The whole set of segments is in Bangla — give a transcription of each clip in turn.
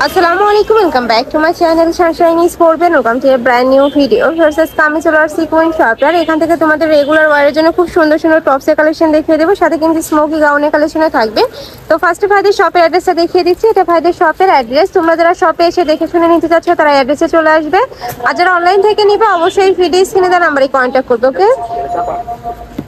আসসালামু আলাইকুম, welcome back to my channel sunshine is পড়বেন। Welcome to a brand new video versus কামিজুলার সিকোয়েন্স শপ। আর এখান থেকে তোমাদের রেগুলার ওয়ারের জন্য খুব সুন্দর সুন্দর টপসের কালেকশন দেখিয়ে দেবো, সাথে কিন্তু স্মোকি গাউনের কালেকশনে থাকবে। তো ফার্স্টে ভাইদের শপের অ্যাড্রেসটা দেখিয়ে দিচ্ছি। এটা ভাইদের শপের অ্যাড্রেস। তোমরা যারা শপে এসে দেখে শুনে নিতে চাচ্ছ তারা অ্যাড্রেসে চলে আসবে, আর যারা অনলাইন থেকে নিবে অবশ্যই ভিডিও স্ক্রিনে দেওয়া নাম্বারে কন্ট্যাক্ট করবে। ওকে,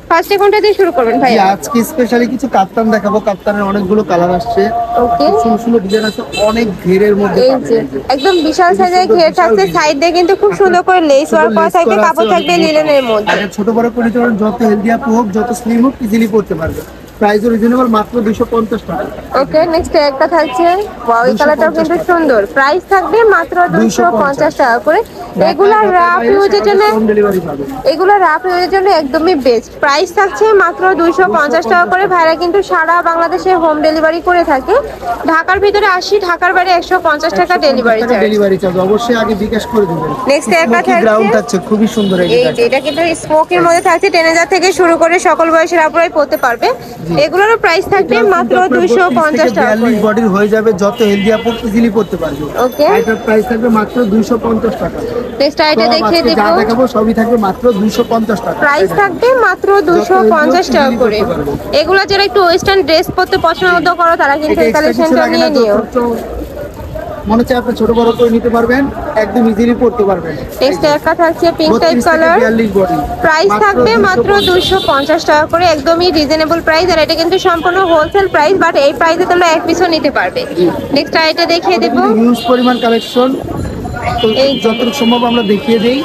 ফার্স্টে কোনটা দিয়ে শুরু করবেন ভাই? আজকে স্পেশালি কিছু কাপ্তান দেখাবো। কাপ্তানের অনেকগুলো কালার আসছে, ওকে, সুন্দর সুন্দর ডিজাইন আছে, অনেক ঘেরের মধ্যে এই যে একদম বিশাল সাইজের ঘের থাকছে, সাইড দিয়ে কিন্তু খুব সুন্দর করে লেস ওয়ার্ক করা থাকবে, কাপড় থাকবে লিনেনের মধ্যে। ছোট বড় করে নিতে পারেন, যত হেলদি আপ হোক যত স্লিম হোক ইজিলি পড়তে পারবে। প্রাইস রিজনেবল, মাত্র 250 টাকা। ওকে, নেক্সট একটা থাকছে, ওয়াও এই কালারটাও কিন্তু সুন্দর। প্রাইস থাকবে মাত্র 250 টাকা করে। এগুলা রাফ ইউজের জন্য, এগুলা রাফ ইউজের জন্য একদমই বেস্ট। প্রাইস থাকছে মাত্র 250 টাকা করে। ভাইরা কিন্তু সারা বাংলাদেশে হোম ডেলিভারি করে থাকে। ঢাকার ভিতরে 80, ঢাকার বাইরে 150 টাকা ডেলিভারি চার্জ। অবশ্যই আগে বিকাশ করে দিবেন। নেক্সট একটা থাকছে খুবই সুন্দর, এই যে এটা কিন্তু স্মোকির মধ্যে থাকছে, টিনেজার থেকে শুরু করে সকল বয়সের আপুরাই পড়তে পারবে। এগুলোর প্রাইস থাকবে মাত্র 250 টাকা করে। বডির হয়ে যাবে, যত হেলদি আপ হোক ইজিলি পড়তে পারবে। ওকে, এটার প্রাইস থাকবে মাত্র 250 টাকা। নেক্সট আইটা দেখিয়ে দেব, যা দেখাবো সবই থাকবে মাত্র 250 টাকা। প্রাইস থাকবে মাত্র 250 টাকা করে। এগুলো যারা একটু ওয়েস্টার্ন ড্রেস পরতে পছন্দ করো তারা কিন্তু এই কালেকশনটা নিয়ে নিও। মনে হচ্ছে আপনি ছোট বড় করে নিতে পারবেন, একদম ইজিলি পড়তে পারবেন। নেক্সট একটা থাকছে পিঙ্ক টাইপ কালার, প্রাইস থাকবে মাত্র 250 টাকা করে, একদমই রিজনেবল প্রাইস। আর এটা কিন্তু সম্পূর্ণ হোলসেল প্রাইস, বাট এই প্রাইসে তোমরা এক পিসও নিতে পারবে। নেক্সট আইটা দেখিয়ে দেব, হিউজ পরিমাণ কালেকশন, এই যতটুকু সম্ভব আমরা দেখিয়ে দেই।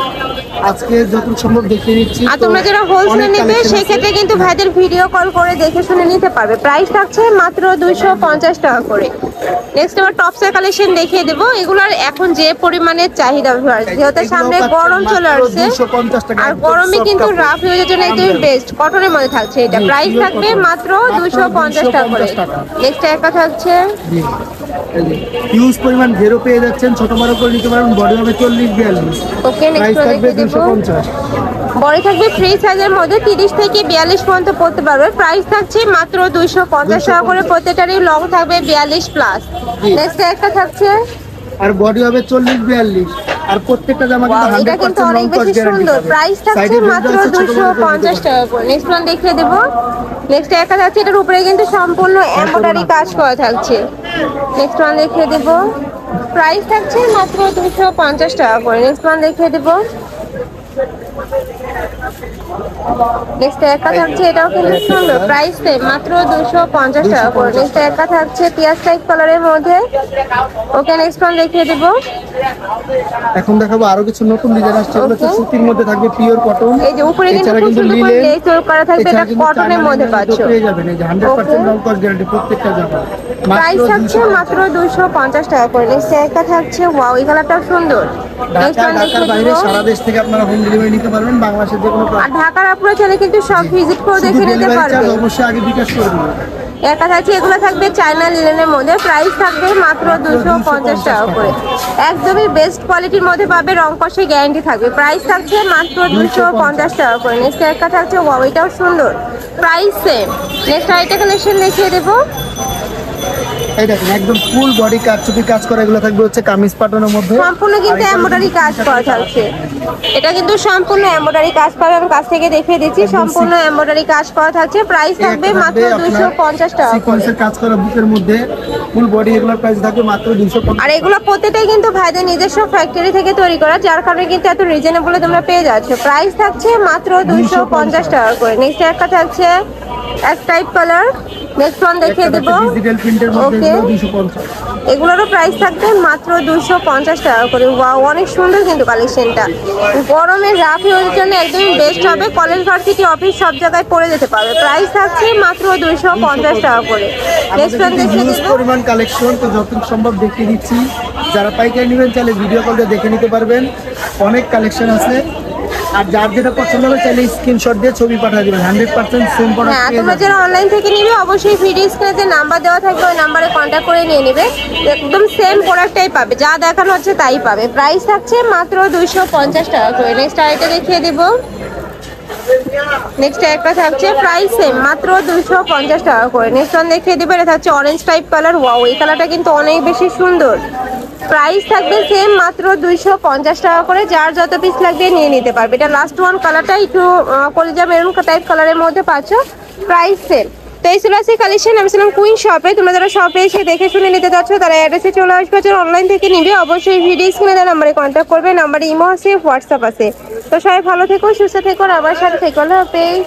আজকে যতটুকু সম্ভব দেখিয়ে দিচ্ছি। আর তোমরা যারা হোলসেল নেবে সেই ক্ষেত্রে কিন্তু ভাইদের ভিডিও কল করে দেখে শুনে নিতে পারবে। প্রাইস থাকছে মাত্র 250 টাকা করে। নেক্সট আবার টপসের কালেকশন দেখিয়ে দেবো। এগুলোর এখন যে পরিমাণে চাহিদা, যেহেতু সামনে গরম চলে আসছে, আর গরমে কিন্তু রাফ ইউজের জন্য একদম বেস্ট। কটনের মধ্যে থাকছে এটা, প্রাইস থাকবে মাত্র 250 টাকা করে। নেক্সট একটা থাকছে, হিউজ পরিমাণ ঘেরও পেয়ে যাচ্ছেন, ছোট বড় করে নিতে পারেন। বডি হবে 40-42। ওকে, নেক্সট থাকবে দেখিয়ে দেব, 250। বড় থাকবে ফ্রি সাইজের মধ্যে 30 থেকে 42 পর্যন্ত পড়তে পারবে। প্রাইস থাকছে মাত্র 250 টাকা করে। প্রত্যেকটারই লং থাকবে 42 প্লাস। নেক্সট একটা থাকছে, আর বডি হবে 40-42, আর প্রত্যেকটা জামা কিন্তু 100% অনেক বেশি সুন্দর। প্রাইস থাকছে মাত্র 250 টাকা করে। নেক্সট ওয়ান দেখিয়ে দেব। নেক্সট একটা থাকছে, এটার উপরে কিন্তু সম্পূর্ণ এমব্রয়ডারি কাজ করা থাকছে। নেক্সট ওয়ান দেখিয়ে দেব, প্রাইস থাকছে মাত্র 250 টাকা করে। নেক্সট ওয়ান দেখিয়ে দেব, নেক্সট একটা থাকছে, এটাও কিন্তু সুন্দর, প্রাইস মাত্র 250 টাকা করে। নেক্সট একটা থাকছে পিয়াজ টাইপ কালারের মধ্যে। ওকে, নেক্সট ওয়ান দেখিয়ে দেব। এখন দেখাবো আরো কিছু নতুন ডিজাইন আসছে, এগুলো হচ্ছে সুতির মধ্যে থাকবে, পিওর কটন। এই যে উপরে কিন্তু খুব সুন্দর করে লেস ওয়ার্ক করা থাকবে, এটা কটনের মধ্যে পাচ্ছো। পেয়ে যাবেন এই যে 100% লং কস্ট গ্যারান্টি প্রত্যেকটা জামা। প্রাইস থাকছে মাত্র 250 টাকা করে। নেক্সট একটা থাকছে, ওয়াও এই কালারটাও সুন্দর। নেক্সট ওয়ান ঢাকার বাইরে সারা দেশ থেকে আপনারা হোম ডেলিভারি নিতে পারবেন, বাংলাদেশের যে কোনো আর ঢাকার আপনারা চাইলে কিন্তু সব ভিজিট করে দেখে নিতে পারবেন। অবশ্যই আগে বিকাশ করে দিবেন। একটা থাকছে, এগুলো থাকবে চায়না লিনেনের মধ্যে, প্রাইস থাকবে মাত্র 250 টাকা করে। একদমই বেস্ট কোয়ালিটির মধ্যে পাবে, রং কষে গ্যারান্টি থাকবে। প্রাইস থাকছে মাত্র 250 টাকা করে। নেক্সট একটা থাকছে, ওয়াও এটাও সুন্দর, প্রাইস সেম। নেক্সট আরেকটা কালেকশন দেখিয়ে দেবো। এই দেখেন একদম ফুল বডি কাজ, চুপি কাজ করা, এগুলো থাকবে হচ্ছে কামিজ পাটনের মধ্যে, সম্পূর্ণ কিন্তু এমব্রয়ডারি কাজ করা থাকছে। এটা কিন্তু সম্পূর্ণ এমব্রয়ডারি কাজ পাবে, আমি কাছ থেকে দেখিয়ে দিচ্ছি। সম্পূর্ণ এমব্রয়ডারি কাজ করা থাকছে, প্রাইস থাকবে মাত্র 250 টাকা করে। সিকোয়েন্সের কাজ করা বুকের মধ্যে ফুল বডি, এগুলোর প্রাইস থাকবে মাত্র 250। আর এগুলো প্রত্যেকটাই কিন্তু ভাইদের নিজস্ব ফ্যাক্টরি থেকে তৈরি করা, যার কারণে কিন্তু এত রিজনেবলে তোমরা পেয়ে যাচ্ছ। প্রাইস থাকছে মাত্র 250 টাকা করে। নেক্সট একটা থাকছে এক টাইপ কালার। নেক্সট ওয়ান দেখিয়ে দেবো। ডিজিটাল প্রিন্টের মধ্যে ওকে, 250। এগুলোরও প্রাইস থাকবে মাত্র 250 টাকা করে। ওয়াও, অনেক সুন্দর কিন্তু কালেকশনটা। গরমের রাফ ইউজের জন্য একদমই বেস্ট হবে। কলেজ ভার্সিটি অফিস সব জায়গায় পরে যেতে পারবে। প্রাইস থাকছে মাত্র 250 টাকা করে। নেক্সট ওয়ান দেখিয়ে হিউজ দেবো। পরিমাণ কালেকশন, তো যতটুকু সম্ভব দেখিয়ে দিচ্ছি। যারা পাইকারি নেবেন চাইলে ভিডিও কলটা দেখে নিতে পারবেন, অনেক কালেকশন আছে। আর যার যেটা পছন্দ হবে চাইলে স্ক্রিনশট দিয়ে ছবি পাঠিয়ে দিবেন, 100% সেম প্রোডাক্ট। হ্যাঁ, তোমরা যারা অনলাইন থেকে নিবে অবশ্যই ভিডিও স্ক্রিনে যে নাম্বার দেওয়া থাকবে ওই নাম্বারে কন্ট্যাক্ট করে নিয়ে নেবে, একদম সেম প্রোডাক্টটাই পাবে, যা দেখানো হচ্ছে তাই পাবে। প্রাইস থাকছে মাত্র 250 টাকা করে। নেক্সট আরেকটা দেখিয়ে দেবো। নেক্সট একটা থাকছে প্রাইস সেম মাত্র 250 টাকা করে। নেক্সট ওয়ান দেখিয়ে দেবে, এটা থাকছে অরেঞ্জ টাইপ কালার। ওয়াও, এই কালারটা কিন্তু অনেক বেশি সুন্দর। প্রাইস থাকবে সেম মাত্র 250 টাকা করে। যার যত পিস লাগবে নিয়ে নিতে পারবে। এটা লাস্ট ওয়ান কালারটা একটু কলিজা মেরুন টাইপ কালারের মধ্যে পাচ্ছ। Price same. তো এই ছিল আজকে কালেকশন। আমি ছিলাম কুইন শপে। তোমরা যারা শপে এসে দেখে শুনে নিতে চাচ্ছ তারা অ্যাড্রেসে চলে আসবে, যারা অনলাইন থেকে নিবে অবশ্যই ভিডিও স্ক্রিনে দেওয়া নাম্বারে কন্ট্যাক্ট করবে। নাম্বারে ইমো আছে, হোয়াটসঅ্যাপ আছে। তো সবাই ভালো থেকো, সুস্থ থেকো, আবার সাথে থেকো। আল্লাহ হাফেজ।